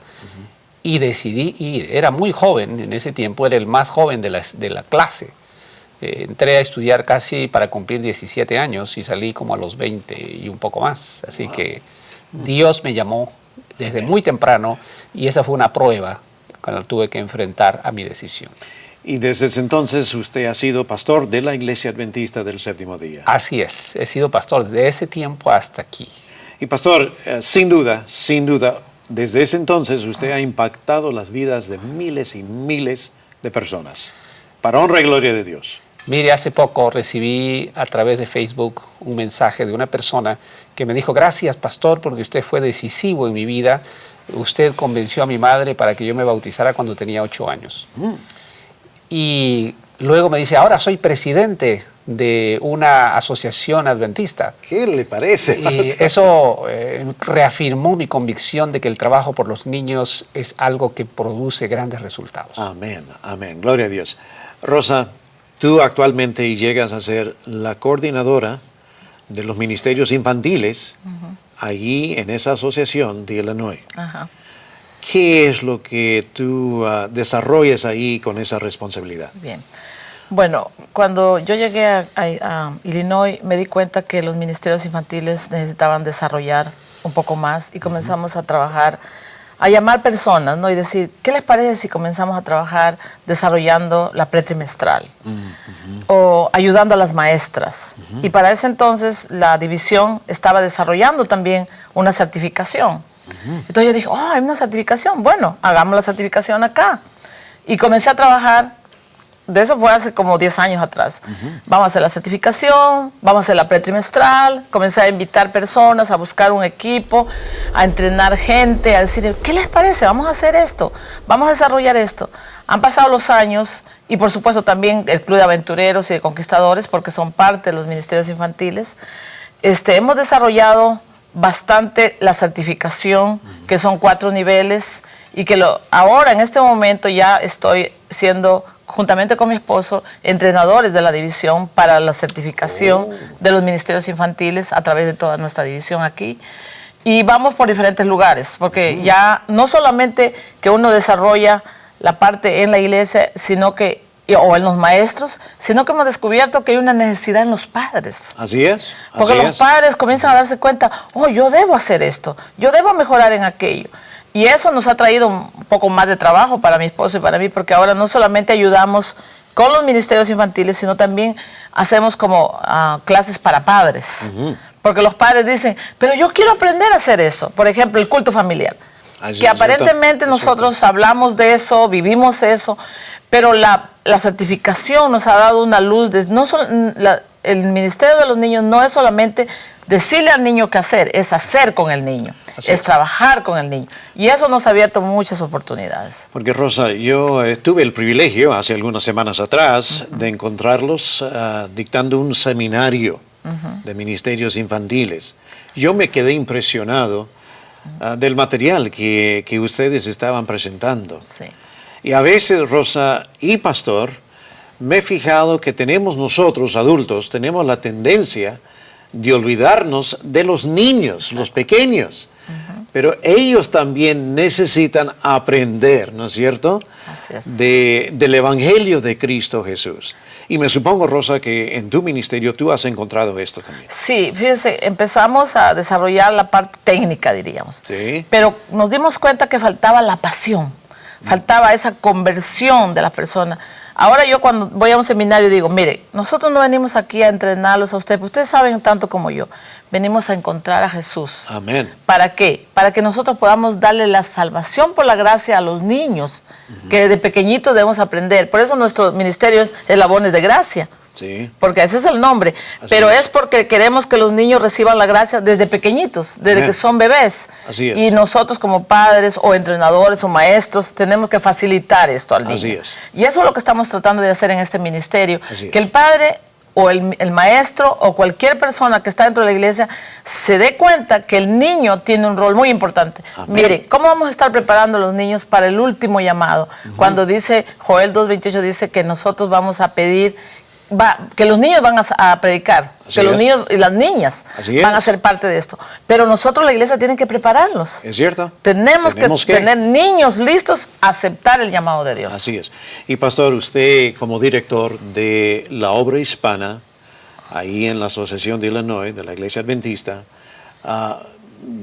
Y decidí ir. Era muy joven en ese tiempo, era el más joven de la clase. Entré a estudiar casi para cumplir 17 años y salí como a los 20 y un poco más. Así que Dios me llamó desde muy temprano, y esa fue una prueba cuando tuve que enfrentar a mi decisión. Y desde ese entonces usted ha sido pastor de la Iglesia Adventista del Séptimo Día. Así es, he sido pastor desde ese tiempo hasta aquí. Y pastor, sin duda, desde ese entonces usted ha impactado las vidas de miles y miles de personas, para honra y gloria de Dios. Mire, hace poco recibí a través de Facebook un mensaje de una persona que me dijo: gracias, pastor, porque usted fue decisivo en mi vida. Usted convenció a mi madre para que yo me bautizara cuando tenía 8 años. Y luego me dice: ahora soy presidente de una asociación adventista. ¿Qué le parece? Y eso reafirmó mi convicción de que el trabajo por los niños es algo que produce grandes resultados. Amén, amén. Gloria a Dios. Rosa, tú actualmente llegas a ser la coordinadora de los ministerios infantiles allí en esa asociación de Illinois. Ajá. ¿Qué es lo que tú desarrollas ahí con esa responsabilidad? Bien. Bueno, cuando yo llegué a Illinois me di cuenta que los ministerios infantiles necesitaban desarrollar un poco más y comenzamos a trabajar, a llamar personas, ¿no? Y decir, ¿qué les parece si comenzamos a trabajar desarrollando la pretrimestral? O ayudando a las maestras. Y para ese entonces la división estaba desarrollando también una certificación. Entonces yo dije, hay una certificación, bueno, hagamos la certificación acá. Y comencé a trabajar. De eso fue hace como 10 años atrás. Vamos a hacer la certificación, vamos a hacer la pretrimestral, comencé a invitar personas, a buscar un equipo, a entrenar gente, a decir, ¿qué les parece? Vamos a hacer esto, vamos a desarrollar esto. Han pasado los años y por supuesto también el Club de Aventureros y de Conquistadores, porque son parte de los ministerios infantiles. Hemos desarrollado bastante la certificación, que son 4 niveles, y que ahora en este momento ya estoy siendo, juntamente con mi esposo, entrenadores de la división para la certificación de los ministerios infantiles a través de toda nuestra división aquí. Y vamos por diferentes lugares, porque ya no solamente que uno desarrolla la parte en la iglesia, sino que, o en los maestros, sino que hemos descubierto que hay una necesidad en los padres. Así es. Porque los padres comienzan a darse cuenta, yo debo hacer esto, yo debo mejorar en aquello. Y eso nos ha traído un poco más de trabajo para mi esposo y para mí, porque ahora no solamente ayudamos con los ministerios infantiles, sino también hacemos como clases para padres. Porque los padres dicen, pero yo quiero aprender a hacer eso. Por ejemplo, el culto familiar. Que aparentemente nosotros hablamos de eso, vivimos eso, pero la certificación nos ha dado una luz de el ministerio de los niños no es solamente decirle al niño qué hacer, es hacer con el niño, es trabajar con el niño. Y eso nos ha abierto muchas oportunidades. Porque Rosa, yo tuve el privilegio hace algunas semanas atrás de encontrarlos dictando un seminario de ministerios infantiles. Yo me quedé impresionado del material que ustedes estaban presentando. Sí. Y a veces, Rosa y Pastor, me he fijado que nosotros adultos, tenemos la tendencia de olvidarnos de los niños, los pequeños. Pero ellos también necesitan aprender, ¿no es cierto? Así es. Del Evangelio de Cristo Jesús. Y me supongo, Rosa, que en tu ministerio tú has encontrado esto también. Sí, fíjense, empezamos a desarrollar la parte técnica, diríamos. Sí. Pero nos dimos cuenta que faltaba la pasión, faltaba esa conversión de la persona. Ahora yo cuando voy a un seminario digo, mire, nosotros no venimos aquí a entrenarlos a ustedes, ustedes saben tanto como yo. Venimos a encontrar a Jesús. Amén. ¿Para qué? Para que nosotros podamos darle la salvación por la gracia a los niños, que desde pequeñitos debemos aprender. Por eso nuestro ministerio es Eslabones de Gracia. Sí. Porque ese es el nombre. Pero es porque queremos que los niños reciban la gracia desde pequeñitos, desde que son bebés. Así es. Y nosotros como padres o entrenadores o maestros tenemos que facilitar esto al niño. Así es. Y eso es lo que estamos tratando de hacer en este ministerio. Así es. Que el padre o el maestro o cualquier persona que está dentro de la iglesia se dé cuenta que el niño tiene un rol muy importante. Amén. Mire, ¿cómo vamos a estar preparando a los niños para el último llamado? Cuando dice, Joel 2:28 dice que nosotros vamos a pedir, que los niños van a predicar, Así que los es. niños y las niñas Así van es. a ser parte de esto. Pero nosotros, la iglesia, tiene que prepararlos. ¿Es cierto? Tenemos que tener niños listos a aceptar el llamado de Dios. Así es. Y Pastor, usted como director de la obra hispana, ahí en la Asociación de Illinois, de la Iglesia Adventista,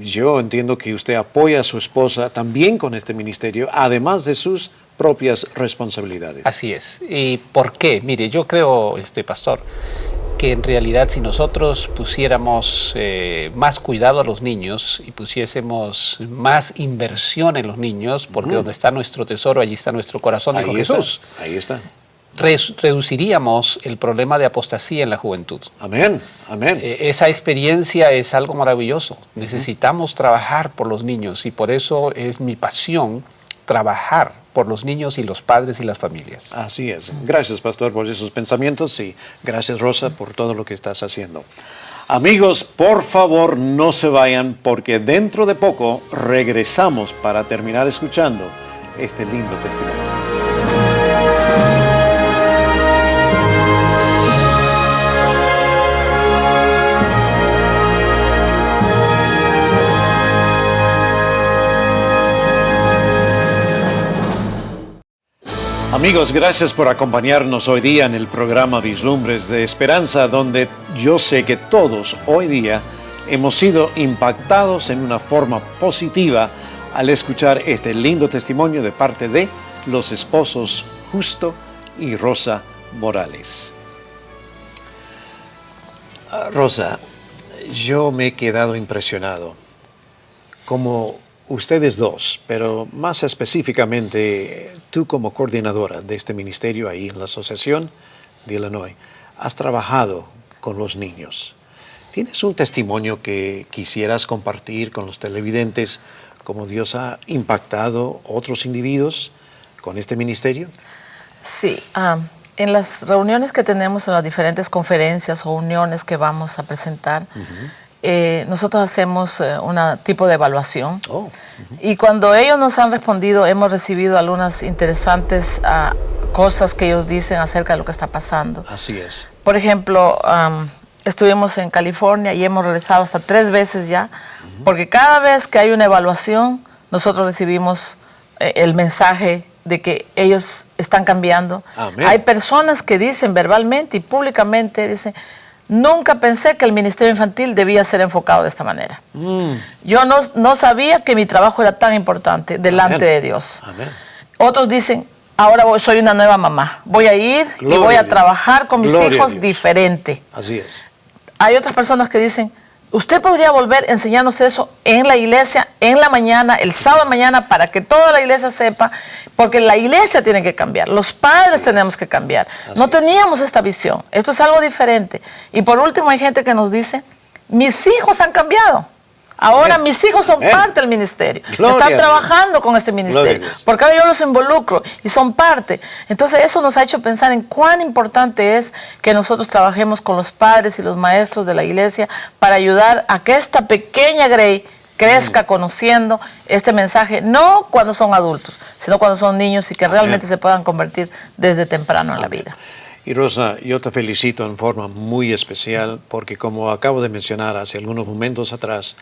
yo entiendo que usted apoya a su esposa también con este ministerio, además de sus propias responsabilidades. Así es. ¿Y por qué? Mire, yo creo, pastor, que en realidad si nosotros pusiéramos más cuidado a los niños y pusiésemos más inversión en los niños, porque donde está nuestro tesoro, allí está nuestro corazón, dijo Jesús. Ahí está. Reduciríamos el problema de apostasía en la juventud. Amén, amén. Esa experiencia es algo maravilloso. Necesitamos trabajar por los niños y por eso es mi pasión trabajar por los niños y los padres y las familias. Así es. Gracias, pastor, por esos pensamientos y gracias, Rosa, por todo lo que estás haciendo. Amigos, por favor, no se vayan porque dentro de poco regresamos para terminar escuchando este lindo testimonio. Amigos, gracias por acompañarnos hoy día en el programa Vislumbres de Esperanza, donde yo sé que todos hoy día hemos sido impactados en una forma positiva al escuchar este lindo testimonio de parte de los esposos Justo y Rosa Morales. Rosa, yo me he quedado impresionado como ustedes dos, pero más específicamente tú como coordinadora de este ministerio ahí en la Asociación de Illinois, has trabajado con los niños. ¿Tienes un testimonio que quisieras compartir con los televidentes, cómo Dios ha impactado a otros individuos con este ministerio? Sí, en las reuniones que tenemos, en las diferentes conferencias o uniones que vamos a presentar, nosotros hacemos un tipo de evaluación. Y cuando ellos nos han respondido, hemos recibido algunas interesantes cosas que ellos dicen acerca de lo que está pasando. Así es. Por ejemplo, estuvimos en California y hemos regresado hasta 3 veces ya, porque cada vez que hay una evaluación, nosotros recibimos el mensaje de que ellos están cambiando. Amén. Hay personas que dicen verbalmente y públicamente, dicen, nunca pensé que el ministerio infantil debía ser enfocado de esta manera. Yo no sabía que mi trabajo era tan importante delante de Dios. Amén. Otros dicen, ahora soy una nueva mamá. Voy a ir y voy a trabajar con mis hijos diferente. Así es. Hay otras personas que dicen, usted podría volver a enseñarnos eso en la iglesia, en la mañana, el sábado mañana, para que toda la iglesia sepa, porque la iglesia tiene que cambiar, los padres tenemos que cambiar. No teníamos esta visión, esto es algo diferente. Y por último hay gente que nos dice, mis hijos han cambiado. Ahora mis hijos son parte del ministerio, están trabajando con este ministerio, porque ahora yo los involucro y son parte. Entonces eso nos ha hecho pensar en cuán importante es que nosotros trabajemos con los padres y los maestros de la iglesia para ayudar a que esta pequeña Grey crezca conociendo este mensaje, no cuando son adultos, sino cuando son niños y que realmente se puedan convertir desde temprano en la vida. Y Rosa, yo te felicito en forma muy especial porque como acabo de mencionar hace algunos momentos atrás,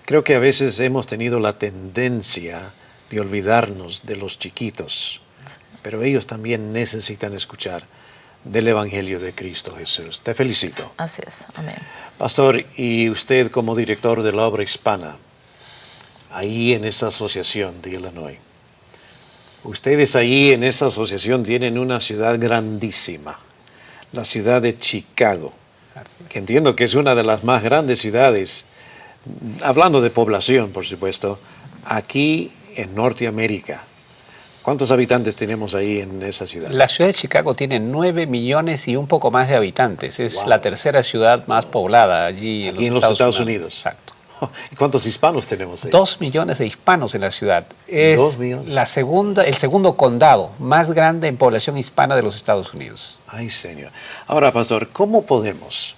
creo que a veces hemos tenido la tendencia de olvidarnos de los chiquitos, pero ellos también necesitan escuchar del Evangelio de Cristo Jesús. Te felicito. Así es, amén. Pastor, y usted como director de la obra hispana, ahí en esa asociación de Illinois, ustedes ahí en esa asociación tienen una ciudad grandísima, la ciudad de Chicago, que entiendo que es una de las más grandes ciudades, hablando de población, por supuesto, aquí en Norteamérica. ¿Cuántos habitantes tenemos ahí en esa ciudad? La ciudad de Chicago tiene 9 millones y un poco más de habitantes. Es la tercera ciudad más poblada allí en los Estados Unidos. Exacto. ¿Y cuántos hispanos tenemos ahí? 2 millones de hispanos en la ciudad. Es 2 millones. el segundo condado más grande en población hispana de los Estados Unidos. Ay, Señor. Ahora, Pastor, ¿cómo podemos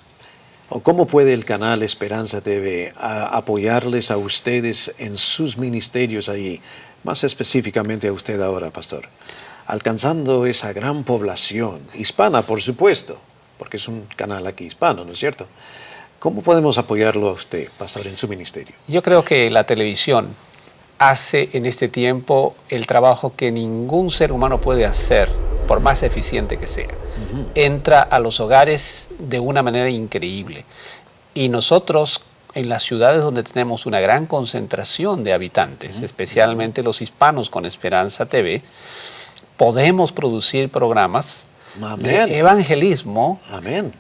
o cómo puede el canal Esperanza TV apoyarles a ustedes en sus ministerios allí? Más específicamente a usted ahora, Pastor. Alcanzando esa gran población hispana, por supuesto, porque es un canal aquí hispano, ¿no es cierto? ¿Cómo podemos apoyarlo a usted, Pastor, en su ministerio? Yo creo que la televisión hace en este tiempo el trabajo que ningún ser humano puede hacer, por más eficiente que sea. Entra a los hogares de una manera increíble. Y nosotros, en las ciudades donde tenemos una gran concentración de habitantes, especialmente los hispanos con Esperanza TV, podemos producir programas de evangelismo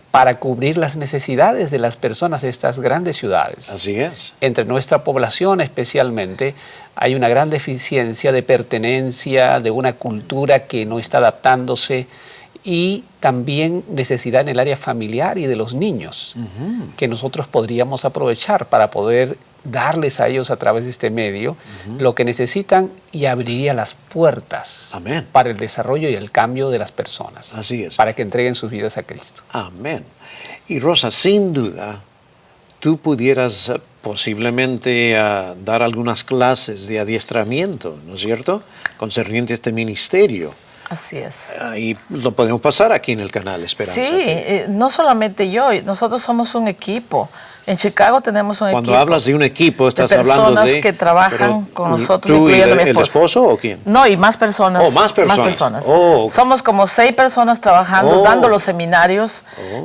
para cubrir las necesidades de las personas de estas grandes ciudades. Así es. Entre nuestra población especialmente hay una gran deficiencia de pertenencia, de una cultura que no está adaptándose, y también necesidad en el área familiar y de los niños, que nosotros podríamos aprovechar para poder darles a ellos a través de este medio lo que necesitan, y abriría las puertas para el desarrollo y el cambio de las personas. Así es. Para que entreguen sus vidas a Cristo. Amén. Y Rosa, sin duda, tú pudieras posiblemente dar algunas clases de adiestramiento, ¿no es cierto?, concerniente a este ministerio. Así es. Y lo podemos pasar aquí en el canal Esperanza. Sí, no solamente yo, nosotros somos un equipo. En Chicago tenemos un equipo. Cuando hablas de un equipo, estás hablando de personas que trabajan con nosotros, ¿tú incluyendo mi el esposo o quién? No, y más personas. Oh, más personas. Más personas. Oh, okay. Somos como 6 personas trabajando, dando los seminarios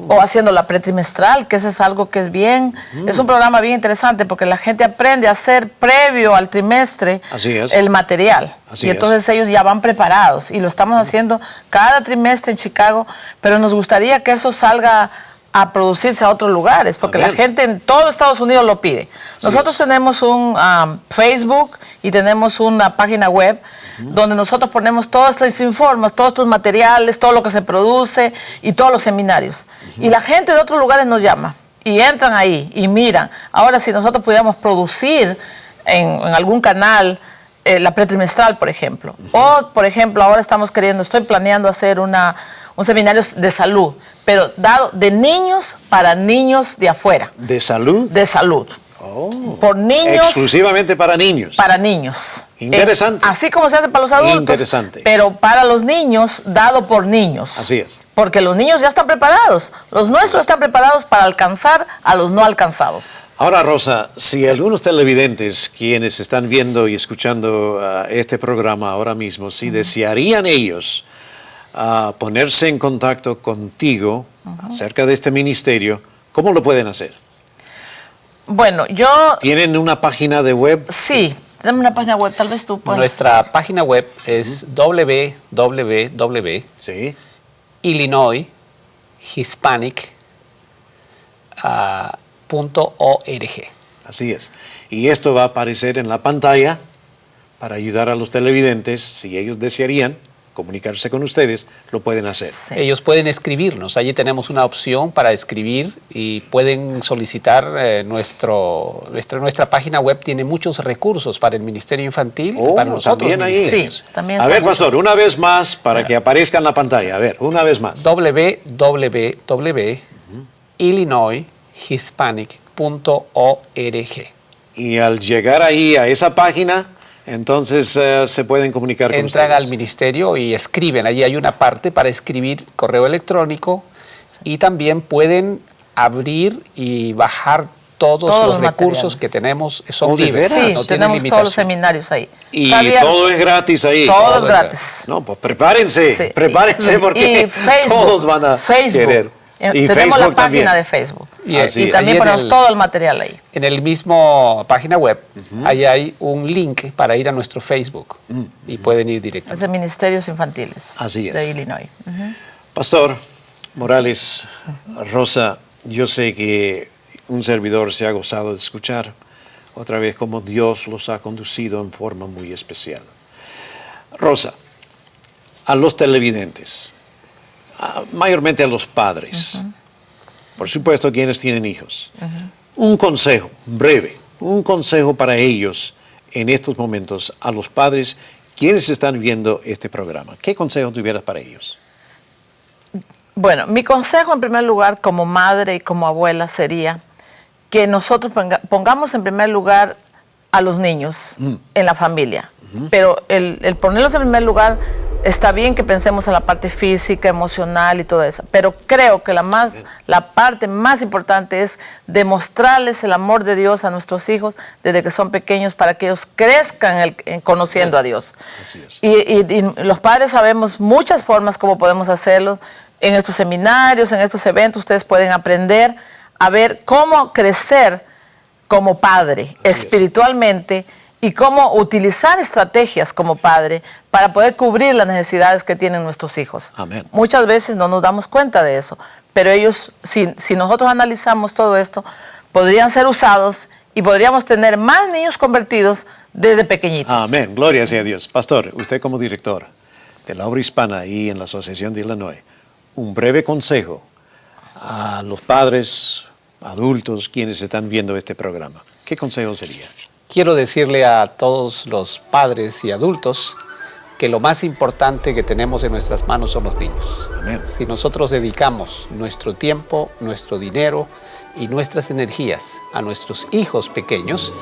o haciendo la pretrimestral, que ese es algo que es bien, es un programa bien interesante porque la gente aprende a hacer previo al trimestre el material. Así y entonces ellos ya van preparados y lo estamos haciendo cada trimestre en Chicago, pero nos gustaría que eso salga a producirse a otros lugares, porque la gente en todo Estados Unidos lo pide. Nosotros tenemos un Facebook y tenemos una página web donde nosotros ponemos todos estos informes, todos estos materiales, todo lo que se produce y todos los seminarios. Y la gente de otros lugares nos llama y entran ahí y miran. Ahora, si nosotros pudiéramos producir en algún canal la pretrimestral, por ejemplo. O, por ejemplo, ahora estoy planeando hacer un seminario de salud, pero dado de niños para niños de afuera. ¿De salud? De salud. Oh. Por niños. Exclusivamente para niños. Para niños. Interesante. Así como se hace para los adultos. Interesante. Pero para los niños, dado por niños. Así es. Porque los niños ya están preparados. Los nuestros están preparados para alcanzar a los no alcanzados. Ahora, Rosa, si algunos televidentes quienes están viendo y escuchando este programa ahora mismo, si desearían ellos ponerse en contacto contigo acerca de este ministerio, ¿cómo lo pueden hacer? Bueno, ¿Tienen una página de web? Sí, tenemos una página web, tal vez tú puedas. Nuestra página web es www.illinoishispanic.org. Así es. Y esto va a aparecer en la pantalla para ayudar a los televidentes, si ellos desearían comunicarse con ustedes, lo pueden hacer. Sí. Ellos pueden escribirnos. Allí tenemos una opción para escribir y pueden solicitar nuestra página web. Tiene muchos recursos para el Ministerio Infantil, para nosotros. También ahí. Sí, también. A ver, pastor, una vez más para que aparezca en la pantalla. A ver, una vez más. www.illinoishispanic.org. Y al llegar ahí a esa página, entonces se pueden comunicar con ustedes. Entran al ministerio y escriben. Allí hay una parte para escribir correo electrónico y también pueden abrir y bajar todos los recursos que tenemos. Son libres. Sí, no tenemos todos los seminarios ahí. Y todo es gratis ahí. Todo es gratis. No, pues prepárense, prepárense porque todos van a querer. Y tenemos la página de Facebook. Y también ponemos todo el material ahí. En el mismo página web, ahí hay un link para ir a nuestro Facebook y pueden ir directamente. Es de Ministerios Infantiles de Illinois. Pastor Morales, Rosa, yo sé que un servidor se ha gozado de escuchar otra vez cómo Dios los ha conducido en forma muy especial. Rosa, a los televidentes, mayormente a los padres, por supuesto quienes tienen hijos, un consejo breve, un consejo para ellos en estos momentos, a los padres quienes están viendo este programa. ¿Qué consejo tuvieras para ellos? Bueno, mi consejo en primer lugar como madre y como abuela sería que nosotros pongamos en primer lugar a los niños en la familia, pero el ponerlos en primer lugar. Está bien que pensemos en la parte física, emocional y todo eso, pero creo que la parte más importante es demostrarles el amor de Dios a nuestros hijos desde que son pequeños para que ellos crezcan conociendo a Dios. Así es. Y los padres sabemos muchas formas como podemos hacerlo. En estos seminarios, en estos eventos, ustedes pueden aprender a ver cómo crecer como padre, espiritualmente, y cómo utilizar estrategias como padre para poder cubrir las necesidades que tienen nuestros hijos. Amén. Muchas veces no nos damos cuenta de eso, pero ellos, si nosotros analizamos todo esto, podrían ser usados y podríamos tener más niños convertidos desde pequeñitos. Amén. Gloria sea a Dios. Pastor, usted como director de la obra hispana ahí en la Asociación de Illinois, un breve consejo a los padres, adultos, quienes están viendo este programa. ¿Qué consejo sería? Quiero decirle a todos los padres y adultos que lo más importante que tenemos en nuestras manos son los niños. Amén. Si nosotros dedicamos nuestro tiempo, nuestro dinero y nuestras energías a nuestros hijos pequeños,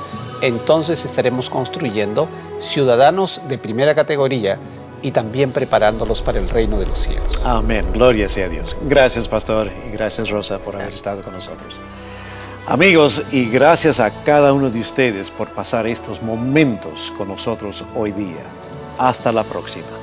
entonces estaremos construyendo ciudadanos de primera categoría y también preparándolos para el reino de los cielos. Amén. Gloria sea a Dios. Gracias, pastor, y gracias, Rosa, por haber estado con nosotros. Amigos, y gracias a cada uno de ustedes por pasar estos momentos con nosotros hoy día. Hasta la próxima.